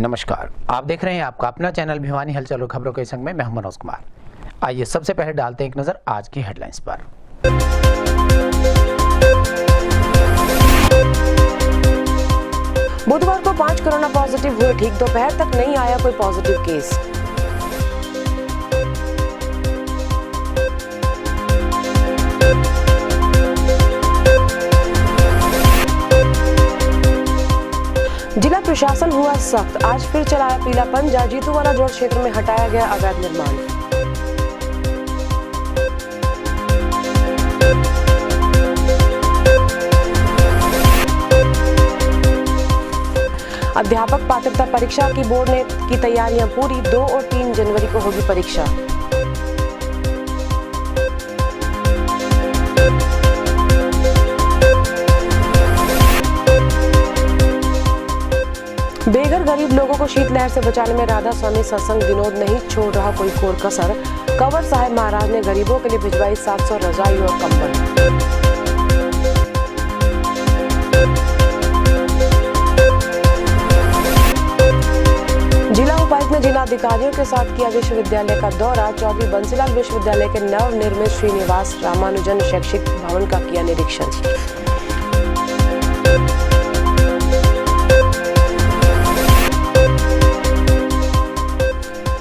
नमस्कार, आप देख रहे हैं आपका अपना चैनल भिवानी हलचल और खबरों के संग में मैं हूं मनोज कुमार। आइए सबसे पहले डालते हैं एक नजर आज की हेडलाइंस पर। बुधवार को 5 कोरोना पॉजिटिव हुए ठीक, दोपहर तक नहीं आया कोई पॉजिटिव केस। जिला प्रशासन हुआ सख्त, आज फिर चलाया पीला पंजा, जीतूवाला जोड़ क्षेत्र में हटाया गया अवैध निर्माण। अध्यापक पात्रता परीक्षा की बोर्ड ने की तैयारियां पूरी, 2 और 3 जनवरी को होगी परीक्षा। बेघर गरीब लोगों को शीतलहर से बचाने में राधा स्वामी सत्संग विनोद नहीं छोड़ रहा कोई कोर कसर। कंवर साहिब महाराज ने गरीबों के लिए भिजवाई 700 रजाई और कंबल। जिला उपायुक्त ने जिला अधिकारियों के साथ किया विश्वविद्यालय का दौरा। चौधरी बंसीलाल विश्वविद्यालय के नव निर्मित श्रीनिवास रामानुजन शैक्षिक भवन का किया निरीक्षण।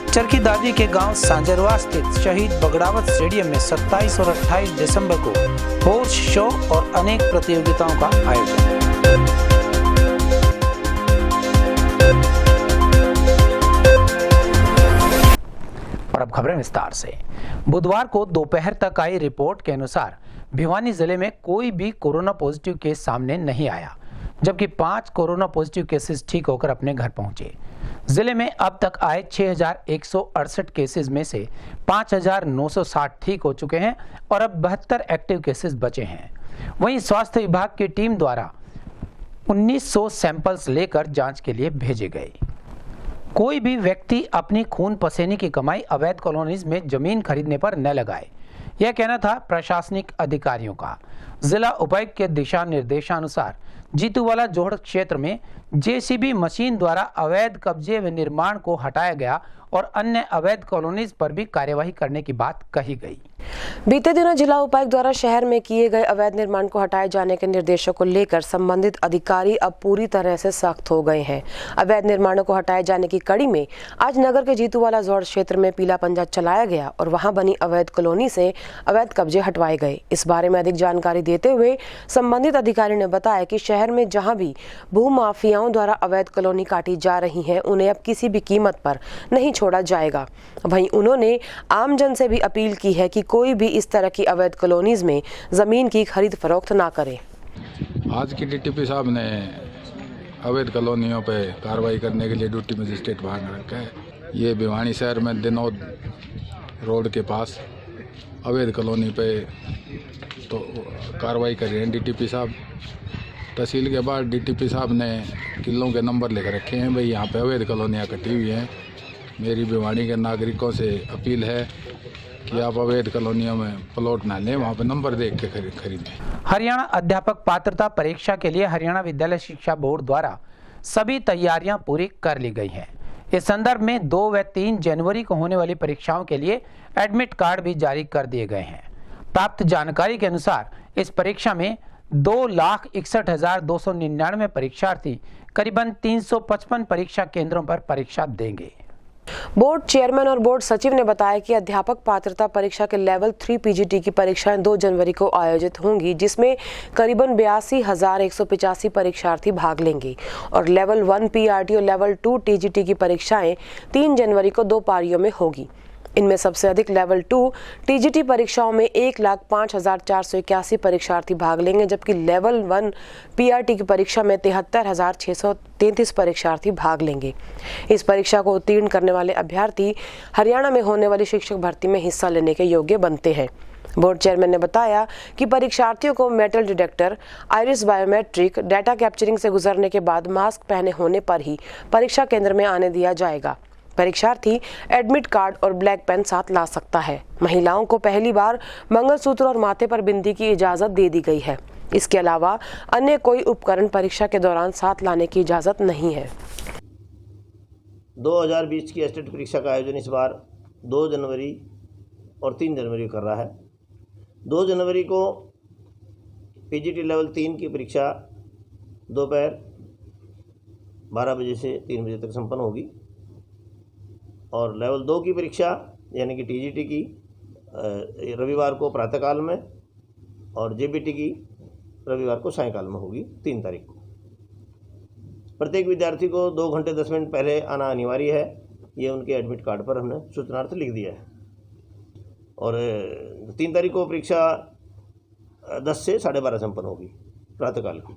चरखी दादी के गांव सांजरवा स्थित शहीद बगड़ावत स्टेडियम में 27 और 28 दिसंबर को हॉर्स शो और अनेक प्रतियोगिताओं का आयोजन। और अब खबरें विस्तार से। बुधवार को दोपहर तक आई रिपोर्ट के अनुसार भिवानी जिले में कोई भी कोरोना पॉजिटिव केस सामने नहीं आया, जबकि 5 कोरोना पॉजिटिव केसेस ठीक होकर अपने घर पहुंचे। जिले में अब तक आए 6,168 केसेस में से 5,960 ठीक हो चुके हैं और अब 72 एक्टिव केसेस बचे हैं। वहीं स्वास्थ्य विभाग की टीम द्वारा 1900 सैंपल्स लेकर जांच के लिए भेजे गए। कोई भी व्यक्ति अपनी खून पसीने की कमाई अवैध कॉलोनीज में जमीन खरीदने पर न लगाए, यह कहना था प्रशासनिक अधिकारियों का। जिला उपायुक्त के दिशा निर्देशानुसार जीतूवाला जोड़ क्षेत्र में जेसीबी मशीन द्वारा अवैध कब्जे व निर्माण को हटाया गया और अन्य अवैध कॉलोनीज पर भी कार्यवाही करने की बात कही गई। बीते दिनों जिला उपायुक्त द्वारा शहर में किए गए अवैध निर्माण को हटाए जाने के निर्देशों को लेकर संबंधित अधिकारी अब पूरी तरह से सख्त हो गए हैं। अवैध निर्माणों को हटाए जाने की कड़ी में आज नगर के जीतूवाला जोड़ क्षेत्र में पीला पंजा चलाया गया और वहां बनी अवैध कॉलोनी से अवैध कब्जे हटवाए गए। इस बारे में अधिक जानकारी देते हुए संबंधित अधिकारी ने बताया कि शहर में जहां भी भू माफियाओं द्वारा अवैध कॉलोनी काटी जा रही है, उन्हें अब किसी भी कीमत पर नहीं छोड़ा जाएगा। वहीं उन्होंने आमजन से भी अपील की है कि कोई भी इस तरह की अवैध कॉलोनीज में जमीन की खरीद फरोख्त ना करे। आज की डीटीपी साहब ने अवैध कॉलोनियों पे कार्रवाई करने के लिए ड्यूटी मजिस्ट्रेट भाग रखा है। ये भिवानी शहर में दिनोद रोड के पास अवैध कॉलोनी पे तो कार्रवाई कर रहे हैं डीटीपी साहब। तहसील के बाद डीटीपी साहब ने किलों के नंबर लिख रखे हैं, भाई यहाँ पे अवैध कॉलोनियाँ कटी हुई हैं। मेरी भिवानी के नागरिकों से अपील है कि आप अवैध कॉलोनियों में प्लॉट ना लें, वहाँ पे नंबर देख के खरीदें। हरियाणा अध्यापक पात्रता परीक्षा के लिए हरियाणा विद्यालय शिक्षा बोर्ड द्वारा सभी तैयारियां पूरी कर ली गई हैं। इस संदर्भ में 2 व 3 जनवरी को होने वाली परीक्षाओं के लिए एडमिट कार्ड भी जारी कर दिए गए हैं। प्राप्त जानकारी के अनुसार इस परीक्षा में 2,61,299 परीक्षार्थी करीबन 355 परीक्षा केंद्रों पर परीक्षा देंगे। बोर्ड चेयरमैन और बोर्ड सचिव ने बताया कि अध्यापक पात्रता परीक्षा के लेवल 3 पीजीटी की परीक्षाएं 2 जनवरी को आयोजित होंगी, जिसमें करीबन 82,185 परीक्षार्थी भाग लेंगे और लेवल 1 पीआरटी और लेवल 2 टीजीटी की परीक्षाएं 3 जनवरी को 2 पारियों में होगी। इनमें सबसे अधिक लेवल 2 टीजीटी परीक्षाओं में 1,05,481 परीक्षार्थी भाग लेंगे, जबकि लेवल 1 पीआरटी की परीक्षा में 73,633 परीक्षार्थी भाग लेंगे। इस परीक्षा को उत्तीर्ण करने वाले अभ्यर्थी हरियाणा में होने वाली शिक्षक भर्ती में हिस्सा लेने के योग्य बनते हैं। बोर्ड चेयरमैन ने बताया कि परीक्षार्थियों को metal detector, iris biometric, data capturing से गुजरने के बाद मास्क पहने होने पर ही परीक्षा केंद्र में आने दिया जाएगा। परीक्षार्थी एडमिट कार्ड और ब्लैक पेन साथ ला सकता है। महिलाओं को पहली बार मंगलसूत्र और माथे पर बिंदी की इजाजत दे दी गई है। इसके अलावा अन्य कोई उपकरण परीक्षा के दौरान साथ लाने की इजाजत नहीं है। 2020 की एस्टेट परीक्षा का आयोजन इस बार 2 जनवरी और 3 जनवरी को कर रहा है। 2 जनवरी को पीजीटी लेवल 3 की परीक्षा दोपहर 12 बजे से 3 बजे तक संपन्न होगी और लेवल 2 की परीक्षा यानी कि टीजीटी की रविवार को प्रातःकाल में और जेबीटी की रविवार को सायंकाल में होगी 3 तारीख को। प्रत्येक विद्यार्थी को 2 घंटे 10 मिनट पहले आना अनिवार्य है। ये उनके एडमिट कार्ड पर हमने सूचनार्थ लिख दिया है। और 3 तारीख को परीक्षा 10 से 12:30 संपन्न होगी प्रातःकाल को।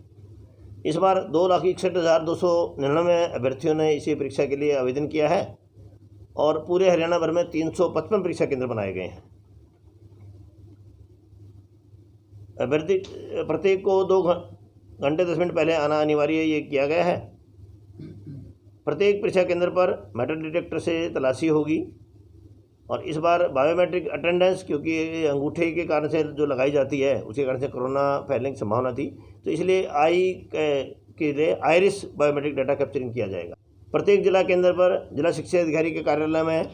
इस बार 2,61,299 अभ्यर्थियों ने इसी परीक्षा के लिए आवेदन किया है और पूरे हरियाणा भर में 355 परीक्षा केंद्र बनाए गए हैं। अभ्यर्थी प्रत्येक को 2 घंटे 10 मिनट पहले आना अनिवार्य ये किया गया है। प्रत्येक परीक्षा केंद्र पर मेटल डिटेक्टर से तलाशी होगी और इस बार बायोमेट्रिक अटेंडेंस, क्योंकि अंगूठे के कारण से जो लगाई जाती है उसके कारण से कोरोना फैलने की संभावना थी, तो इसलिए के लिए आइरिस बायोमेट्रिक डाटा कैप्चरिंग किया जाएगा। प्रत्येक जिला केंद्र पर जिला शिक्षा अधिकारी के कार्यालय में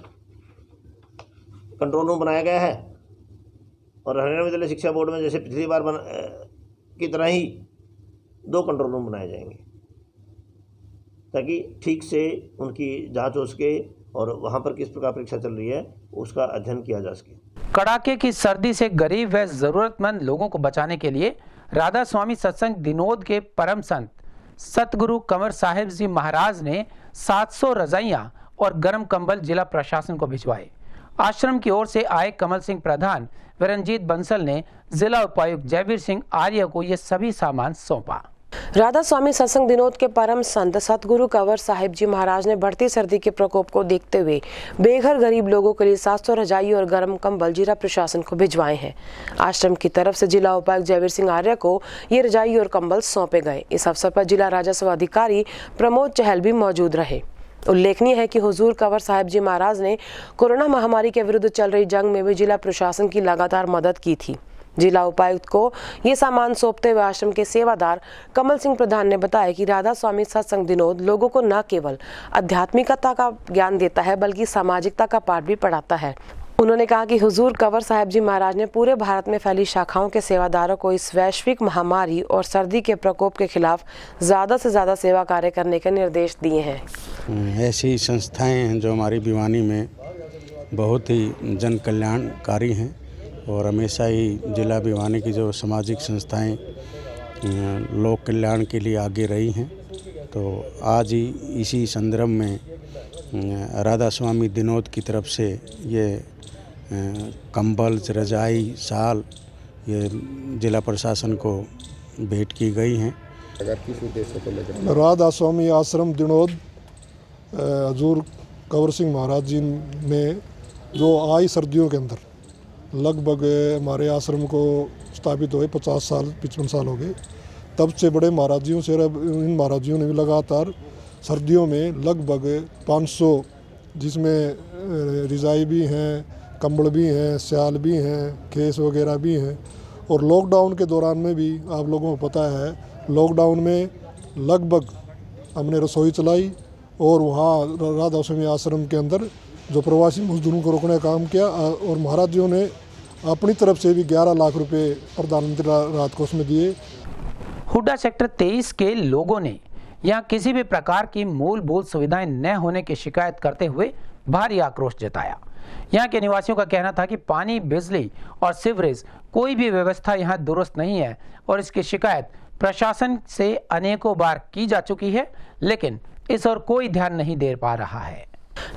कंट्रोल रूम बनाया गया है और हरियाणा विद्यालय शिक्षा बोर्ड में जैसे पिछली बार की तरह ही 2 कंट्रोल रूम बनाए जाएंगे ताकि ठीक से उनकी जांच हो सके और वहां पर किस प्रकार परीक्षा चल रही है उसका अध्ययन किया जा सके। कड़ाके की सर्दी से गरीब व जरूरतमंद लोगों को बचाने के लिए राधा स्वामी सत्संग दिनोद के परम संत सतगुरु कंवर साहिब जी महाराज ने 700 रजाइयां और गर्म कंबल जिला प्रशासन को भिजवाए। आश्रम की ओर से आए कमल सिंह प्रधान व रंजीत बंसल ने जिला उपायुक्त जयवीर सिंह आर्य को ये सभी सामान सौंपा। राधा स्वामी सत्संग दिनोद के परम संत सतगुरु कंवर साहिब जी महाराज ने बढ़ती सर्दी के प्रकोप को देखते हुए बेघर गरीब लोगों के लिए 700 रजाई और गर्म कंबल जिला प्रशासन को भिजवाए हैं। आश्रम की तरफ से जिला उपायुक्त जयवीर सिंह आर्य को ये रजाई और कंबल सौंपे गए। इस अवसर पर जिला राजस्व अधिकारी प्रमोद चहल भी मौजूद रहे। उल्लेखनीय है कि हुजूर कंवर साहिब जी महाराज ने कोरोना महामारी के विरुद्ध चल रही जंग में भी जिला प्रशासन की लगातार मदद की थी। जिला उपायुक्त को ये सामान सौंपते हुए आश्रम के सेवादार कमल सिंह प्रधान ने बताया कि राधा स्वामी सत्संग दिनोद लोगों को न केवल आध्यात्मिकता का ज्ञान देता है बल्कि सामाजिकता का पाठ भी पढ़ाता है। उन्होंने कहा कि हुजूर कंवर साहिब जी महाराज ने पूरे भारत में फैली शाखाओं के सेवादारों को इस वैश्विक महामारी और सर्दी के प्रकोप के खिलाफ ज़्यादा से ज़्यादा सेवा कार्य करने के निर्देश दिए हैं। ऐसी संस्थाएं हैं जो हमारी भिवानी में बहुत ही जन कल्याणकारी हैं और हमेशा ही जिला भिवानी की जो सामाजिक संस्थाएं लोक कल्याण के लिए आगे रही हैं। तो आज ही इसी संदर्भ में राधा स्वामी दिनोद की तरफ से ये कंबल, रजाई, शाल ये जिला प्रशासन को भेंट की गई हैं। राधा स्वामी आश्रम दिनोद हजूर कंवर सिंह महाराज जी ने जो आई सर्दियों के अंदर लगभग हमारे आश्रम को स्थापित हुए 50 साल 55 साल हो गए, तब से बड़े महाराजियों से इन महाराजियों ने भी लगातार सर्दियों में लगभग 500 जिसमें रजाई भी हैं, कंबल भी हैं, स्याल भी हैं, केस वगैरह भी हैं। और लॉकडाउन के दौरान में भी आप लोगों को पता है लॉकडाउन में लगभग हमने रसोई चलाई और वहाँ राधा स्वामी आश्रम के अंदर जो प्रवासी मजदूरों को रोकने का काम किया और महाराज जियों ने अपनी तरफ से भी 11 लाख रुपए प्रधानमंत्री राहत कोष में दिए। हुड्डा सेक्टर 23 के लोगों ने यहाँ किसी भी प्रकार की मूलभूत सुविधाएं न होने की शिकायत करते हुए भारी आक्रोश जताया। यहाँ के निवासियों का कहना था कि पानी, बिजली और सीवरेज कोई भी व्यवस्था यहाँ दुरुस्त नहीं है और इसकी शिकायत प्रशासन से अनेकों बार की जा चुकी है, लेकिन इस ओर कोई ध्यान नहीं दे पा रहा है।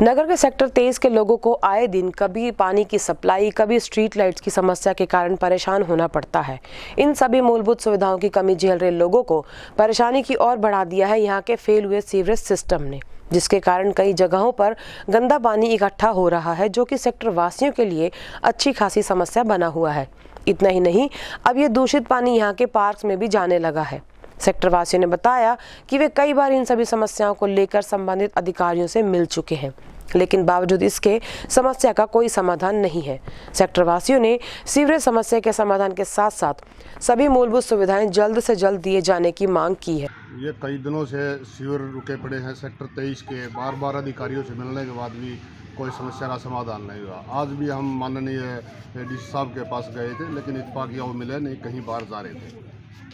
नगर के सेक्टर 23 के लोगों को आए दिन कभी पानी की सप्लाई, कभी स्ट्रीट लाइट्स की समस्या के कारण परेशान होना पड़ता है। इन सभी मूलभूत सुविधाओं की कमी झेल रहे लोगों को परेशानी की ओर बढ़ा दिया है यहाँ के फेल हुए सीवरेज सिस्टम ने, जिसके कारण कई जगहों पर गंदा पानी इकट्ठा हो रहा है, जो कि सेक्टर वासियों के लिए अच्छी खासी समस्या बना हुआ है। इतना ही नहीं, अब ये दूषित पानी यहाँ के पार्क्स में भी जाने लगा है। सेक्टर वासियों ने बताया कि वे कई बार इन सभी समस्याओं को लेकर संबंधित अधिकारियों से मिल चुके हैं, लेकिन बावजूद इसके समस्या का कोई समाधान नहीं है। सेक्टर वासियों ने सीवरेज समस्या के समाधान के साथ साथ सभी मूलभूत सुविधाएं जल्द से जल्द दिए जाने की मांग की है। ये कई दिनों से सीवर रुके पड़े हैं सेक्टर 23 के, बार अधिकारियों से मिलने के बाद भी कोई समस्या का समाधान नहीं हुआ। आज भी हम माननीय डीसी साहब के पास गए थे, लेकिन इत्तेफाकिया वो मिले नहीं, कहीं बाहर जा रहे थे।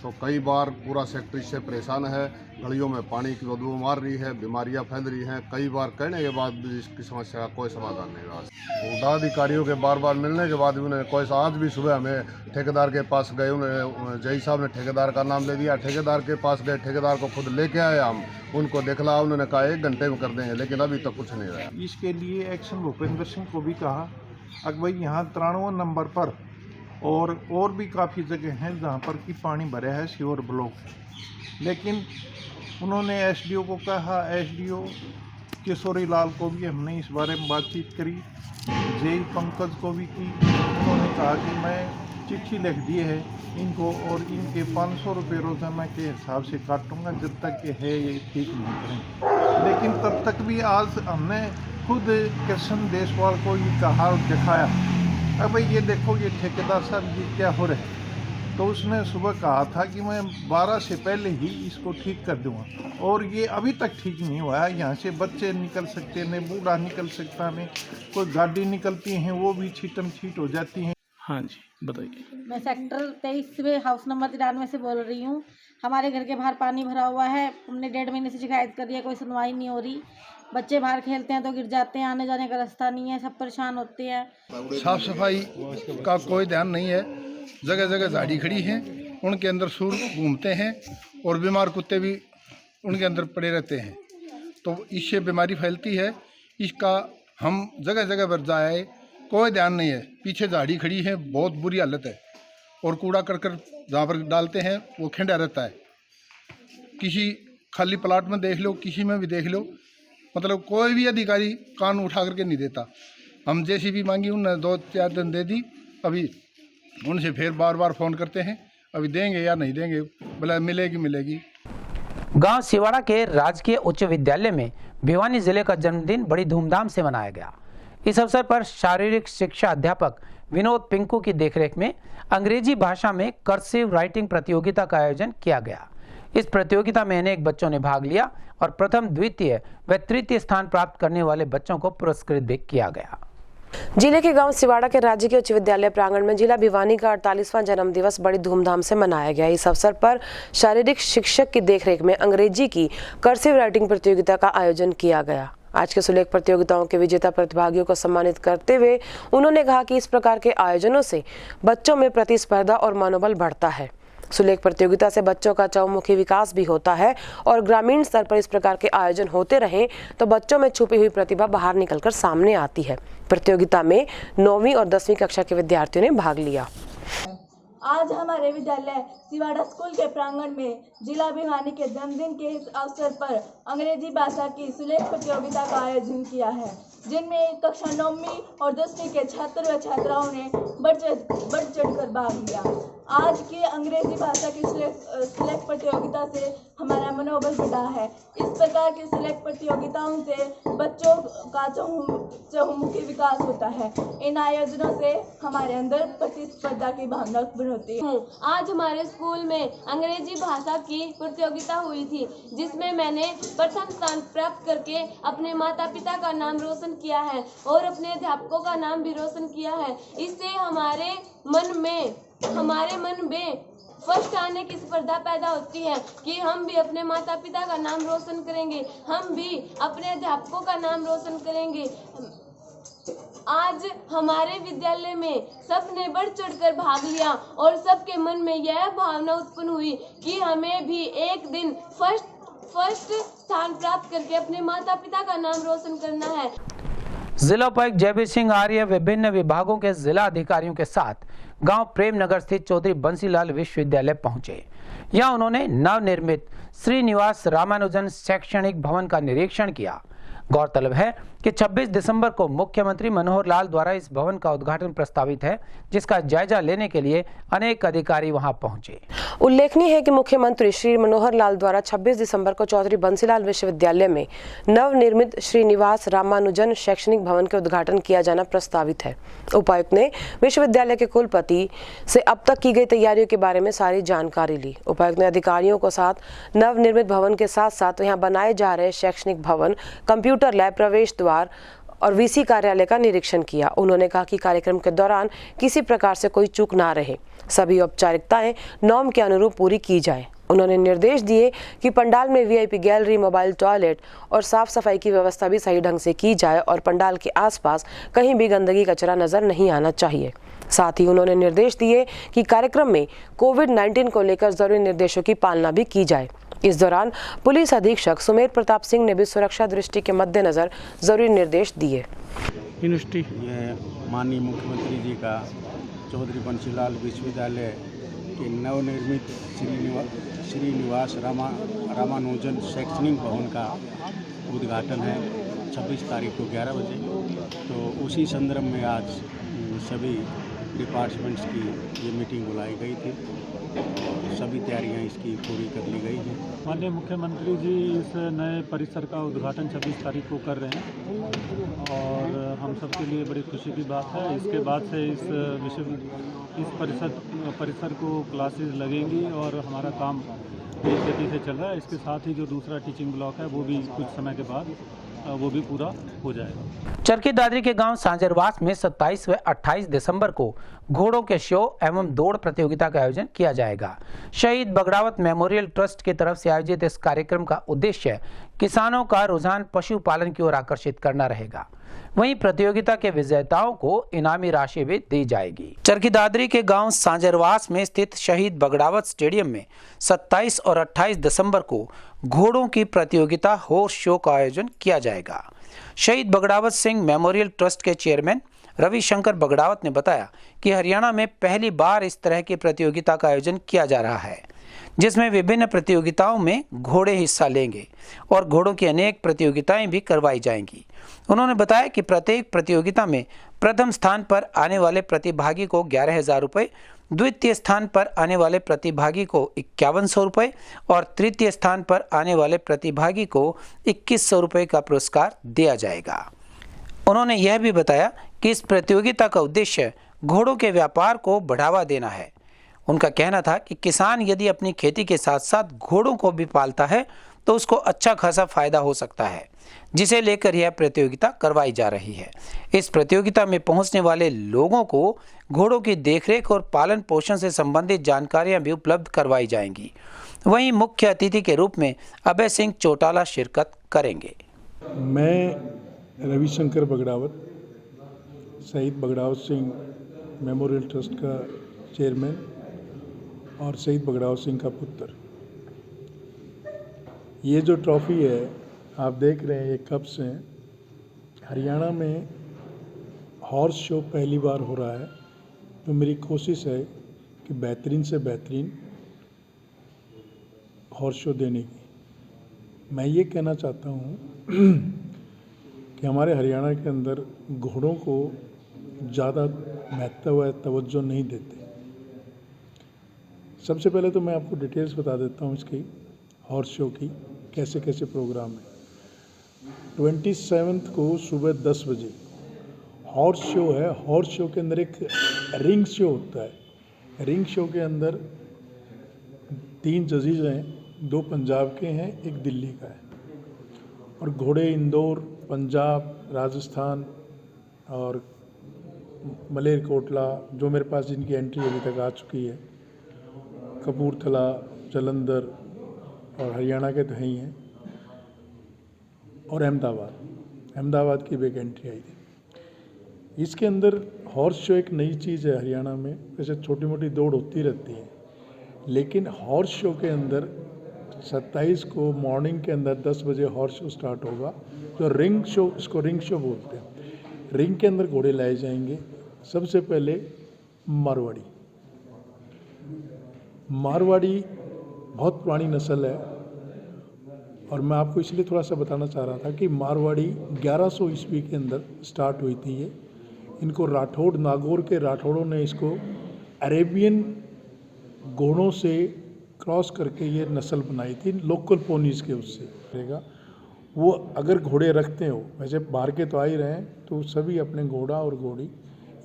तो कई बार पूरा सेक्टर इससे परेशान है, गलियों में पानी की बदबू मार रही है, बीमारियां फैल रही हैं। कई बार कहने के बाद भी इसकी समस्या का कोई समाधान नहीं हुआ। अधिकारियों के बार मिलने के बाद भी उन्होंने कोई, आज भी सुबह हमें ठेकेदार के पास गए, उन्होंने जई साहब ने ठेकेदार का नाम ले दिया, ठेकेदार के पास गए, ठेकेदार को खुद लेके आए, हम उनको दिखला, उन्होंने कहा 1 घंटे में कर देंगे, लेकिन अभी तक कुछ नहीं रहा। इसके लिए एक्शन भूपेंद्र सिंह को भी कहा, अब भाई यहाँ 93 नंबर पर और भी काफ़ी जगह हैं जहाँ पर कि पानी भरे है सीवर ब्लॉक, लेकिन उन्होंने एसडीओ को कहा, एसडीओ किशोरी लाल को भी हमने इस बारे में बातचीत करी, जेई पंकज को भी की। उन्होंने कहा कि मैं चिट्ठी लिख दी है इनको और इनके 500 रुपये रोजाना के हिसाब से काटूंगा जब तक कि है ये ठीक नहीं करें। लेकिन तब तक भी आज हमने खुद कृष्ण देशवाल को ये कहा और दिखाया, अब भाई ये देखो ये ठेकेदार साहब ये क्या हो रहे हैं। तो उसने सुबह कहा था कि मैं 12 से पहले ही इसको ठीक कर दूंगा, और ये अभी तक ठीक नहीं हुआ है। यहाँ से बच्चे निकल सकते नहीं, बूढ़ा निकल सकता नहीं, कोई गाड़ी निकलती हैं वो भी छीटम छीट हो जाती हैं। हाँ जी बताइए। मैं सेक्टर 23 में हाउस नंबर 93 से बोल रही हूँ। हमारे घर के बाहर पानी भरा हुआ है, हमने 1.5 महीने से शिकायत कर रही है, कोई सुनवाई नहीं हो रही। बच्चे बाहर खेलते हैं तो गिर जाते हैं, आने जाने का रास्ता नहीं है, सब परेशान होते हैं। साफ सफाई का कोई ध्यान नहीं है, जगह जगह झाड़ी खड़ी हैं, उनके अंदर सूर घूमते हैं और बीमार कुत्ते भी उनके अंदर पड़े रहते हैं, तो इससे बीमारी फैलती है। इसका हम जगह जगह पर जाए, कोई ध्यान नहीं है। पीछे झाड़ी खड़ी है, बहुत बुरी हालत है, और कूड़ा करकर जहाँ पर डालते हैं वो खिंडा रहता है। किसी खाली प्लाट में देख लो, किसी में भी देख लो, मतलब कोई भी अधिकारी कान उठा करके नहीं देता। हम जैसी भी मांगी उन्होंने 2-4 दिन दे दी, अभी उनसे फिर बार फ़ोन करते हैं, अभी देंगे या नहीं देंगे, बोला मिलेगी। गांव सिवाड़ा के राजकीय उच्च विद्यालय में भिवानी जिले का जन्मदिन बड़ी धूमधाम से मनाया गया। इस अवसर पर शारीरिक शिक्षा अध्यापक विनोद पिंकू की देखरेख में अंग्रेजी भाषा में कर्सिव राइटिंग प्रतियोगिता का आयोजन किया गया। इस प्रतियोगिता में अनेक बच्चों ने भाग लिया और प्रथम, द्वितीय व तृतीय स्थान प्राप्त करने वाले बच्चों को पुरस्कृत भी किया गया। जिले के गांव सिवाड़ा के राजकीय उच्च विद्यालय प्रांगण में जिला भिवानी का 48वां जन्म दिवस बड़ी धूमधाम से मनाया गया। इस अवसर पर शारीरिक शिक्षक की देखरेख में अंग्रेजी की कर्सिव राइटिंग प्रतियोगिता का आयोजन किया गया। आज के सुलेख प्रतियोगिताओं के विजेता प्रतिभागियों को सम्मानित करते हुए उन्होंने कहा कि इस प्रकार के आयोजनों से बच्चों में प्रतिस्पर्धा और मनोबल बढ़ता है। सुलेख प्रतियोगिता से बच्चों का चहुमुखी विकास भी होता है और ग्रामीण स्तर पर इस प्रकार के आयोजन होते रहें तो बच्चों में छुपी हुई प्रतिभा बाहर निकलकर सामने आती है। प्रतियोगिता में 9वीं और 10वीं कक्षा के विद्यार्थियों ने भाग लिया। आज हमारे विद्यालय सिवाड़ा स्कूल के प्रांगण में जिला भिवानी के जन्मदिन के इस अवसर पर अंग्रेजी भाषा की सुलेख प्रतियोगिता का आयोजन किया है, जिनमें कक्षा 9वीं और 10वीं के छात्र व छात्राओं ने बढ़ चढ़कर भाग लिया। आज की अंग्रेजी भाषा की सुलेख प्रतियोगिता से हमारा मनोबल बढ़ा है। इस प्रकार की सुलेख प्रतियोगिताओं से बच्चों का चहुमुखी विकास होता है। इन आयोजनों से हमारे अंदर प्रतिस्पर्धा की भावना उत्पन्न होती है। आज हमारे स्कूल में अंग्रेजी भाषा की प्रतियोगिता हुई थी, जिसमें मैंने प्रथम स्थान प्राप्त करके अपने माता पिता का नाम रोशन किया है और अपने अध्यापकों का नाम भी रोशन किया है। इससे हमारे मन में फर्स्ट आने की स्पर्धा पैदा होती है कि हम भी अपने माता पिता का नाम रोशन करेंगे, हम भी अपने अध्यापकों का नाम रोशन करेंगे। आज हमारे विद्यालय में सबने बढ़ चढ़कर भाग लिया और सबके मन में यह भावना उत्पन्न हुई कि हमें भी एक दिन फर्स्ट स्थान प्राप्त करके अपने माता पिता का नाम रोशन करना है। जिला उपायुक्त जयवीर सिंह आर्य विभिन्न विभागों के जिला अधिकारियों के साथ गांव प्रेमनगर स्थित चौधरी बंसीलाल विश्वविद्यालय पहुंचे। यहां उन्होंने नवनिर्मित श्रीनिवास रामानुजन शैक्षणिक भवन का निरीक्षण किया। गौरतलब है कि 26 दिसंबर को मुख्यमंत्री मनोहर लाल द्वारा इस भवन का उद्घाटन प्रस्तावित है, जिसका जायजा लेने के लिए अनेक अधिकारी वहां पहुंचे। उल्लेखनीय है कि मुख्यमंत्री श्री मनोहर लाल द्वारा 26 दिसंबर को चौधरी बंसीलाल विश्वविद्यालय में नवनिर्मित श्रीनिवास रामानुजन शैक्षणिक भवन के उद्घाटन किया जाना प्रस्तावित है। उपायुक्त ने विश्वविद्यालय के कुलपति से अब तक की गई तैयारियों के बारे में सारी जानकारी ली। उपायुक्त ने अधिकारियों को साथ नवनिर्मित भवन के साथ साथ यहां बनाए जा रहे शैक्षणिक भवन, कंप्यूटर लैब, प्रवेश द्वार और वीसी कार्यालय का निरीक्षण किया। उन्होंने कहा कि कार्यक्रम के दौरान किसी प्रकार से कोई चूक ना रहे, सभी औपचारिकताएं नॉर्म के अनुरूप पूरी की जाए। उन्होंने निर्देश दिए कि पंडाल में वीआईपी गैलरी, मोबाइल टॉयलेट और साफ सफाई की व्यवस्था भी सही ढंग से की जाए और पंडाल के आसपास कहीं भी गंदगी, कचरा नजर नहीं आना चाहिए। साथ ही उन्होंने निर्देश दिए कि कार्यक्रम में कोविड-19 को लेकर जरूरी निर्देशों की पालना भी की जाए। इस दौरान पुलिस अधीक्षक सुमेर प्रताप सिंह ने भी सुरक्षा दृष्टि के मद्देनजर जरूरी निर्देश दिए। यूनिवर्सिटी ये माननीय मुख्यमंत्री जी का चौधरी बंसीलाल विश्वविद्यालय के नवनिर्मित श्रीनिवास रामानुजन शैक्षणिक भवन का उद्घाटन है 26 तारीख को 11 बजे। तो उसी संदर्भ में आज सभी डिपार्टमेंट्स की ये मीटिंग बुलाई गई थी। सभी तैयारियां इसकी पूरी कर ली गई हैं। माननीय मुख्यमंत्री जी इस नए परिसर का उद्घाटन 26 तारीख को कर रहे हैं और हम सबके लिए बड़ी खुशी की बात है। इसके बाद से इस परिसर को क्लासेस लगेंगी और हमारा काम तेज गति से चल रहा है। इसके साथ ही जो दूसरा टीचिंग ब्लॉक है वो भी कुछ समय के बाद वो भी पूरा हो जाएगा। चरखी दादरी के गांव सांजरवास में 27 व 28 दिसंबर को घोड़ों के शो एवं दौड़ प्रतियोगिता का आयोजन किया जाएगा। शहीद बगड़ावत मेमोरियल ट्रस्ट की तरफ से आयोजित इस कार्यक्रम का उद्देश्य किसानों का रुझान पशुपालन की ओर आकर्षित करना रहेगा। वहीं प्रतियोगिता के विजेताओं को इनामी राशि भी दी जाएगी। चरखी दादरी के गांव सांजरवास में स्थित शहीद बगड़ावत स्टेडियम में 27 और 28 दिसंबर को घोड़ों की प्रतियोगिता हॉर्स शो का आयोजन किया जाएगा। शहीद बगड़ावत सिंह मेमोरियल ट्रस्ट के चेयरमैन रविशंकर बगड़ावत ने बताया कि हरियाणा में पहली बार इस तरह की प्रतियोगिता का आयोजन किया जा रहा है, जिसमें विभिन्न प्रतियोगिताओं में घोड़े हिस्सा लेंगे और घोड़ों की अनेक प्रतियोगिताएं भी करवाई जाएंगी। उन्होंने बताया कि प्रत्येक प्रतियोगिता में प्रथम स्थान पर आने वाले प्रतिभागी को 11,000 रुपये, द्वितीय स्थान पर आने वाले प्रतिभागी को 5100 रुपये और तृतीय स्थान पर आने वाले प्रतिभागी को 2100 रुपये का पुरस्कार दिया जाएगा। उन्होंने यह भी बताया कि इस प्रतियोगिता का उद्देश्य घोड़ों के व्यापार को बढ़ावा देना है। उनका कहना था कि किसान यदि अपनी खेती के साथ साथ घोड़ों को भी पालता है तो उसको अच्छा खासा फायदा हो सकता है, जिसे लेकर यह प्रतियोगिता करवाई जा रही है। इस प्रतियोगिता में पहुंचने वाले लोगों को घोड़ों की देखरेख और पालन पोषण से संबंधित जानकारियां भी उपलब्ध करवाई जाएंगी। वहीं मुख्य अतिथि के रूप में अभय सिंह चौटाला शिरकत करेंगे। मैं रविशंकर बगड़ावत, शहीद बगड़ावत सिंह मेमोरियल ट्रस्ट का चेयरमैन और शहीद बगड़ावत सिंह का पुत्र। ये जो ट्रॉफी है आप देख रहे हैं, ये कप्स हैं। हरियाणा में हॉर्स शो पहली बार हो रहा है, तो मेरी कोशिश है कि बेहतरीन से बेहतरीन हॉर्स शो देने की। मैं ये कहना चाहता हूँ कि हमारे हरियाणा के अंदर घोड़ों को ज़्यादा महत्व या तवज्जो नहीं देते। सबसे पहले तो मैं आपको डिटेल्स बता देता हूँ इसकी हॉर्स शो की, कैसे कैसे प्रोग्राम है। 27 को सुबह 10 बजे हॉर्स शो है। हॉर्स शो के अंदर एक रिंग शो होता है। रिंग शो के अंदर 3 जजेस हैं, 2 पंजाब के हैं, 1 दिल्ली का है। और घोड़े इंदौर, पंजाब, राजस्थान और मलेरकोटला, जो मेरे पास जिनकी एंट्री अभी तक आ चुकी है, कपूरथला, जालंधर और हरियाणा के तो हैं ही हैं, और अहमदाबाद की भी एक एंट्री आई थी। इसके अंदर हॉर्स शो एक नई चीज़ है हरियाणा में। वैसे छोटी मोटी दौड़ होती रहती है, लेकिन हॉर्स शो के अंदर 27 को मॉर्निंग के अंदर 10 बजे हॉर्स शो स्टार्ट होगा। तो रिंग शो, इसको रिंग शो बोलते हैं। रिंग के अंदर घोड़े लाए जाएंगे। सबसे पहले मारवाड़ी बहुत पुरानी नस्ल है और मैं आपको इसलिए थोड़ा सा बताना चाह रहा था कि मारवाड़ी 1100 ईस्वी के अंदर स्टार्ट हुई थी ये। इनको राठौड़, नागौर के राठौड़ों ने इसको अरेबियन घोड़ों से क्रॉस करके ये नस्ल बनाई थी, लोकल पोनीज़ के उससे रहेगा। वो अगर घोड़े रखते हो, वैसे बाहर के तो आ ही रहे हैं, तो सभी अपने घोड़ा और घोड़ी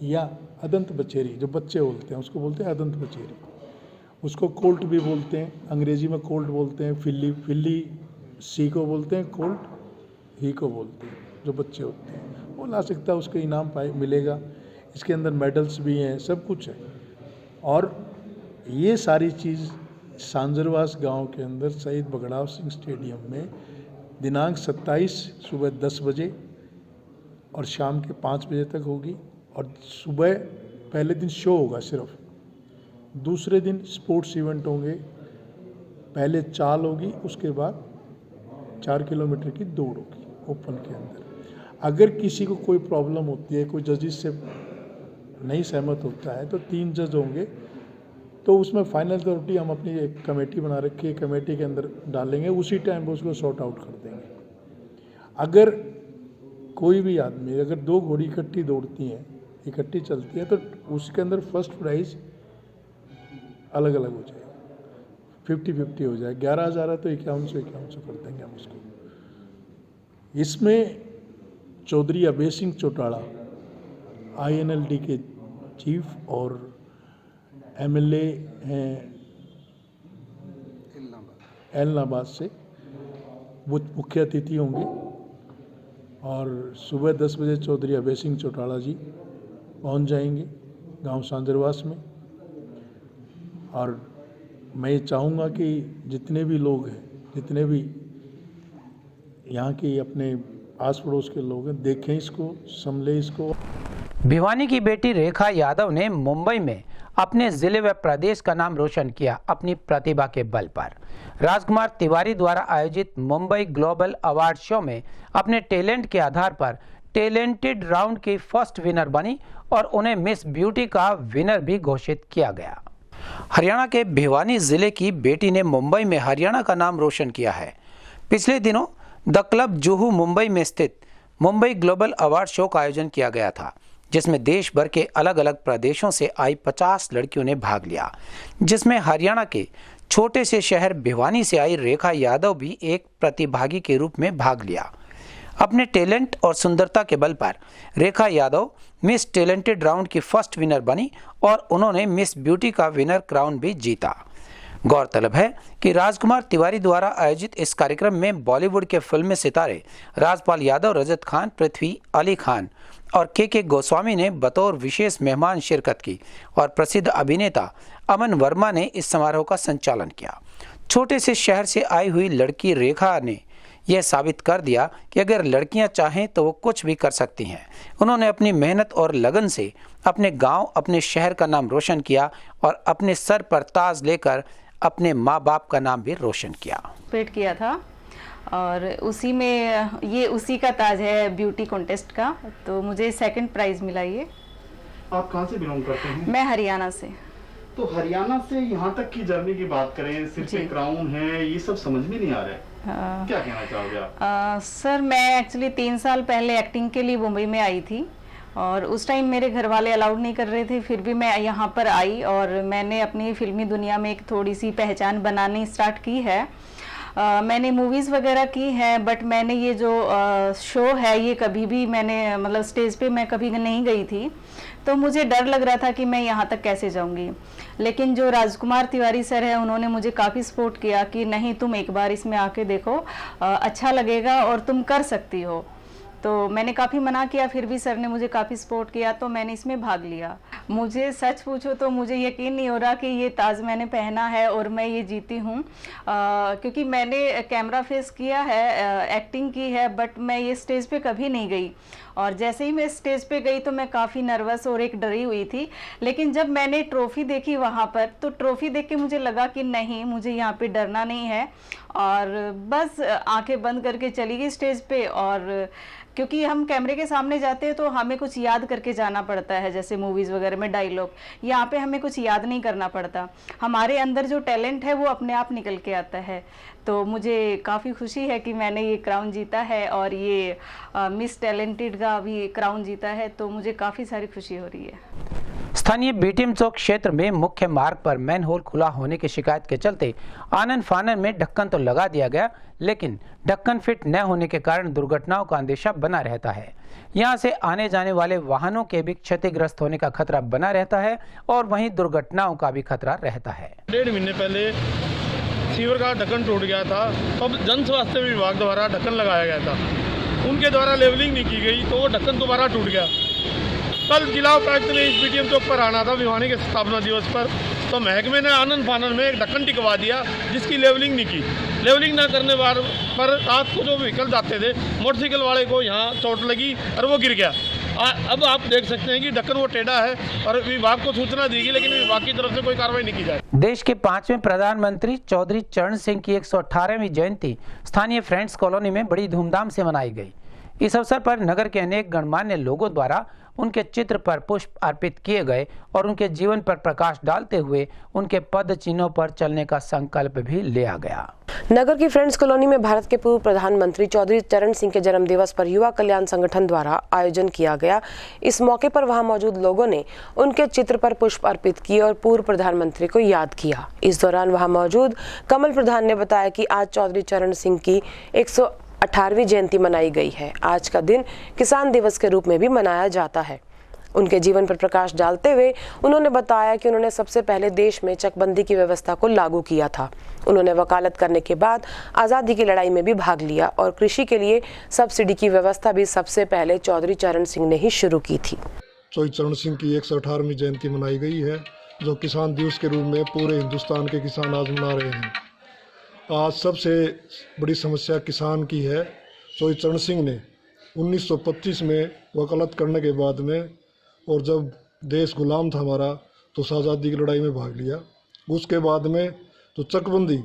या अदंत बचेरी, जो बच्चे बोलते हैं उसको बोलते हैं अदंत बचेरी। उसको कोल्ट भी बोलते हैं, अंग्रेजी में कोल्ट बोलते हैं, फिल्ली सी को बोलते हैं, कोल्ट ही को बोलते हैं, जो बच्चे होते हैं। वो ला सकता है, उसको इनाम मिलेगा। इसके अंदर मेडल्स भी हैं, सब कुछ है। और ये सारी चीज़ सांजरवास गांव के अंदर शहीद बघड़ाव सिंह स्टेडियम में दिनांक 27 सुबह 10 बजे और शाम के 5 बजे तक होगी। और सुबह पहले दिन शो होगा सिर्फ, दूसरे दिन स्पोर्ट्स इवेंट होंगे। पहले चाल होगी, उसके बाद 4 किलोमीटर की दौड़ होगी ओपन के अंदर। अगर किसी को कोई प्रॉब्लम होती है, कोई जजेस से नहीं सहमत होता है, तो 3 जज होंगे, तो उसमें फाइनल अथॉरिटी हम अपनी एक कमेटी बना रखी है, कमेटी के अंदर डालेंगे, उसी टाइम पर उसको सॉर्ट आउट कर देंगे। अगर कोई भी आदमी, अगर 2 घोड़ी इकट्ठी दौड़ती हैं, इकट्ठी चलती है, तो उसके अंदर फर्स्ट प्राइज़ अलग अलग हो जाएगा, 50-50 हो जाए। 11,000 है तो 5100 कर देंगे हम उसको। इसमें चौधरी अभय सिंह चौटाला INLD के चीफ और MLA हैं एलनाबाद से, वो मुख्य अतिथि होंगे। और सुबह 10 बजे चौधरी अभय सिंह चौटाला जी पहुंच जाएंगे गांव सांजरवास में। और मैं ये चाहूँगा कि जितने भी लोग हैं, जितने भी यहाँ के अपने आस पड़ोस के लोग हैं, देखें इसको, समझें इसको। भिवानी की बेटी रेखा यादव ने मुंबई में अपने जिले व प्रदेश का नाम रोशन किया अपनी प्रतिभा के बल पर। राजकुमार तिवारी द्वारा आयोजित मुंबई ग्लोबल अवार्ड शो में अपने टैलेंट के आधार पर टैलेंटेड राउंड की फर्स्ट विनर बनी और उन्हें मिस ब्यूटी का विनर भी घोषित किया गया। हरियाणा के भिवानी जिले की बेटी ने मुंबई में हरियाणा का नाम रोशन किया है। पिछले दिनों द क्लब जुहू मुंबई में स्थित मुंबई ग्लोबल अवार्ड शो का आयोजन किया गया था, जिसमें देश भर के अलग अलग प्रदेशों से आई 50 लड़कियों ने भाग लिया, जिसमें हरियाणा के छोटे से शहर भिवानी से आई रेखा यादव भी एक प्रतिभागी के रूप में भाग लिया। अपने टैलेंट और सुंदरता के बल पर रेखा यादव मिस टैलेंटेड राउंड की फर्स्ट विनर बनी और उन्होंने मिस ब्यूटी का विनर क्राउन भी जीता। गौरतलब है कि राजकुमार तिवारी द्वारा आयोजित इस कार्यक्रम में बॉलीवुड के फिल्मी सितारे राजपाल यादव, रजत खान, पृथ्वी, अली खान और के गोस्वामी ने बतौर विशेष मेहमान शिरकत की और प्रसिद्ध अभिनेता अमन वर्मा ने इस समारोह का संचालन किया। छोटे से शहर से आई हुई लड़की रेखा ने यह साबित कर दिया कि अगर लड़कियां चाहें तो वो कुछ भी कर सकती हैं। उन्होंने अपनी मेहनत और लगन से अपने गांव, अपने शहर का नाम रोशन किया और अपने सर पर ताज लेकर अपने माँ बाप का नाम भी रोशन किया। पेट किया था और उसी में ये उसी का ताज है ब्यूटी कॉन्टेस्ट का, तो मुझे 2nd प्राइज मिला ये। आप कहाँ से बिलोंग करते हैं? मैं हरियाणा से। तो हरियाणा से यहाँ तक की जर्नी की बात करें, सिर्फ एक क्राउन है, ये सब समझ में नहीं आ रहा है। क्या कहना चाहोगे आप? सर मैं एक्चुअली 3 साल पहले एक्टिंग के लिए मुंबई में आई थी और उस टाइम मेरे घर वाले अलाउड नहीं कर रहे थे, फिर भी मैं यहाँ पर आई और मैंने अपनी फिल्मी दुनिया में एक थोड़ी सी पहचान बनानी स्टार्ट की है। मैंने मूवीज़ वगैरह की है, बट मैंने ये जो शो है ये कभी भी मैंने मतलब स्टेज पे मैं कभी नहीं गई थी, तो मुझे डर लग रहा था कि मैं यहाँ तक कैसे जाऊँगी। लेकिन जो राजकुमार तिवारी सर है उन्होंने मुझे काफ़ी सपोर्ट किया कि नहीं तुम एक बार इसमें आके देखो, अच्छा लगेगा और तुम कर सकती हो। तो मैंने काफ़ी मना किया, फिर भी सर ने मुझे काफ़ी सपोर्ट किया, तो मैंने इसमें भाग लिया। मुझे सच पूछो तो मुझे यकीन नहीं हो रहा कि ये ताज मैंने पहना है और मैं ये जीती हूँ, क्योंकि मैंने कैमरा फेस किया है, एक्टिंग की है, बट मैं ये स्टेज पे कभी नहीं गई। और जैसे ही मैं स्टेज पे गई तो मैं काफ़ी नर्वस और एक डरी हुई थी, लेकिन जब मैंने ट्रॉफ़ी देखी वहाँ पर, तो ट्रॉफ़ी देख के मुझे लगा कि नहीं, मुझे यहाँ पे डरना नहीं है। और बस आंखें बंद करके चली गई स्टेज पे और क्योंकि हम कैमरे के सामने जाते हैं तो हमें कुछ याद करके जाना पड़ता है, जैसे मूवीज़ वगैरह में डायलॉग। यहाँ पे हमें कुछ याद नहीं करना पड़ता, हमारे अंदर जो टैलेंट है वो अपने आप निकल के आता है। तो मुझे काफ़ी खुशी है कि मैंने ये क्राउन जीता है और ये मिस टैलेंटेड का भी क्राउन जीता है, तो मुझे काफ़ी सारी खुशी हो रही है। स्थानीय बीटीएम चौक क्षेत्र में मुख्य मार्ग पर मैनहोल खुला होने की शिकायत के चलते आनन फानन में ढक्कन तो लगा दिया गया, लेकिन ढक्कन फिट न होने के कारण दुर्घटनाओं का अंदेशा बना रहता है। यहां से आने जाने वाले वाहनों के भी क्षतिग्रस्त होने का खतरा बना रहता है और वहीं दुर्घटनाओं का भी खतरा रहता है। 1.5 महीने पहले सीवर का ढक्कन टूट गया था, तब जन स्वास्थ्य विभाग द्वारा ढक्कन लगाया गया था, उनके द्वारा लेवलिंग नहीं की गई तो वो ढक्कन दोबारा टूट गया। कल जिला उपायुक्त ने इस बीटीएम चौक पर आना था भिवानी के स्थापना दिवस पर, तो महकमे ने आनन फानन में एक ढक्कन टिकवा दिया जिसकी लेवलिंग नहीं की। लेवलिंग ना करने पर रात को जो व्हीकल जाते थे, मोटरसाइकिल वाले को यहाँ चोट लगी और वो गिर गया। अब आप देख सकते हैं कि ढक्कन वो टेढ़ा है और विभाग को सूचना दी गई, लेकिन विभाग की तरफ से कोई कार्रवाई नहीं की जाए। देश के 5वें प्रधानमंत्री चौधरी चरण सिंह की 118वीं जयंती स्थानीय फ्रेंड्स कॉलोनी में बड़ी धूमधाम से मनाई गई। इस अवसर पर नगर के अनेक गणमान्य लोगों द्वारा उनके चित्र पर पुष्प अर्पित किए गए और उनके जीवन पर प्रकाश डालते हुए उनके पद चिन्हों पर चलने का संकल्प भी लिया गया। नगर की फ्रेंड्स कॉलोनी में भारत के पूर्व प्रधानमंत्री चौधरी चरण सिंह के जन्म दिवस पर युवा कल्याण संगठन द्वारा आयोजन किया गया। इस मौके पर वहां मौजूद लोगों ने उनके चित्र पर पुष्प अर्पित किए और पूर्व प्रधानमंत्री को याद किया। इस दौरान वहां मौजूद कमल प्रधान ने बताया कि आज चौधरी चरण सिंह की 118वीं जयंती मनाई गई है। आज का दिन किसान दिवस के रूप में भी मनाया जाता है। उनके जीवन पर प्रकाश डालते हुए उन्होंने बताया कि उन्होंने सबसे पहले देश में चकबंदी की व्यवस्था को लागू किया था। उन्होंने वकालत करने के बाद आज़ादी की लड़ाई में भी भाग लिया और कृषि के लिए सब्सिडी की व्यवस्था भी सबसे पहले चौधरी चरण सिंह ने ही शुरू की थी। चौधरी चरण सिंह की 118वीं जयंती मनाई गई है, जो किसान दिवस के रूप में पूरे हिंदुस्तान के किसान आज मना रहे हैं। आज सबसे बड़ी समस्या किसान की है। चौधरी चरण सिंह ने 1925 में वकालत करने के बाद में, और जब देश गुलाम था हमारा, तो आज़ादी की लड़ाई में भाग लिया। उसके बाद में तो चकबंदी,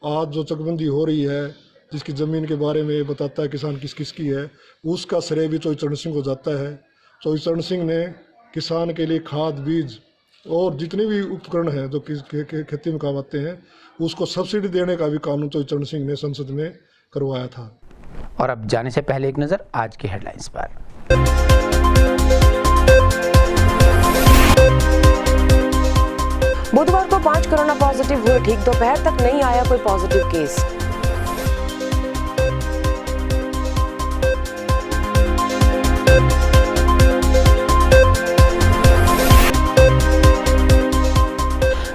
आज जो चकबंदी हो रही है, जिसकी ज़मीन के बारे में बताता है किसान किस किस की है, उसका श्रेय भी चौधरी चरण सिंह को जाता है। चौधरी चरण सिंह ने किसान के लिए खाद, बीज और जितने भी उपकरण हैं जो खेती में काम आते हैं, उसको सब्सिडी देने का भी कानून चौधरी चरण सिंह ने संसद में करवाया था। और अब जाने से पहले एक नज़र आज की हेडलाइंस पर। बुधवार को 5 कोरोना पॉजिटिव हुए ठीक। दोपहर तक नहीं आया कोई पॉजिटिव केस।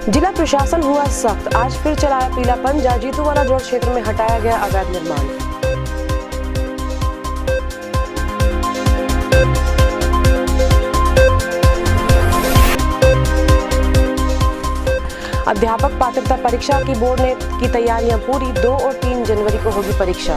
जिला प्रशासन हुआ सख्त, आज फिर चलाया पीला पंजा। जीतूवाला जोड़ क्षेत्र में हटाया गया अवैध निर्माण। अध्यापक पात्रता परीक्षा की बोर्ड ने की तैयारियां पूरी। 2 और 3 जनवरी को होगी परीक्षा।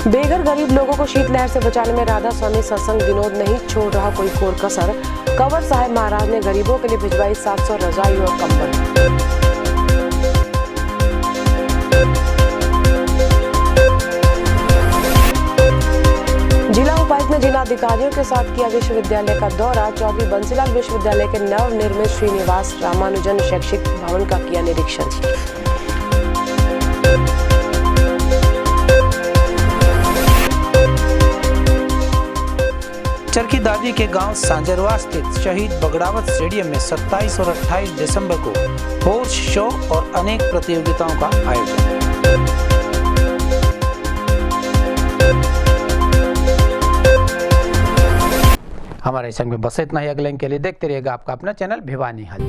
बेघर गरीब लोगों को शीतलहर से बचाने में राधा स्वामी सत्संग विनोद नहीं छोड़ रहा कोई कोर कसर। कंवर साहिब महाराज ने गरीबों के लिए भिजवाई 700 रजाई और कंबल। जिला उपायुक्त ने जिला अधिकारियों के साथ किया विश्वविद्यालय का दौरा। चौधरी बंसीलाल विश्वविद्यालय के नवनिर्मित श्रीनिवास रामानुजन शैक्षिक भवन का किया निरीक्षण। चरखी दादी के गांव सांजरवा स्थित शहीद बगड़ावत स्टेडियम में 27 और 28 दिसंबर को हॉर्स शो और अनेक प्रतियोगिताओं का आयोजन। हमारे संग में बस इतना ही। अगले के लिए देखते रहिएगा आपका अपना चैनल भिवानी हाल।